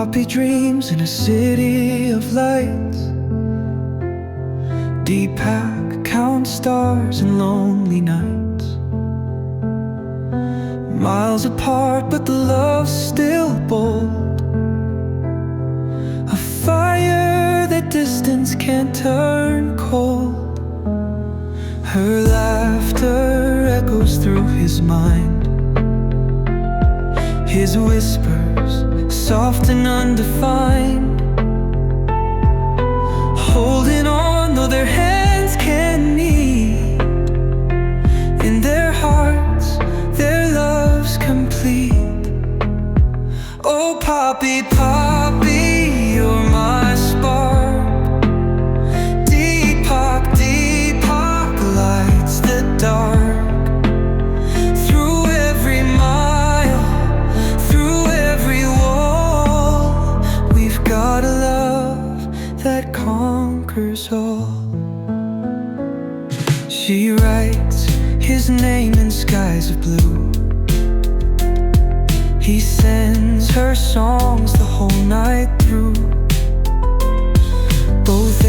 Poppy dreams in a city of lights. Deepak counts stars in lonely nights. Miles apart but the love's still bold. A fire that distance can't turn cold. Her laughter echoes through his mind. His whispers, soft and undefined, holding on though their hands can't meet. In their hearts, their love's complete. Oh Poppy, Poppy, you're my spark. Deepak, Deepak lights the dark. That conquers all. She writes his name in skies of blue. He sends her songs the whole night through. Both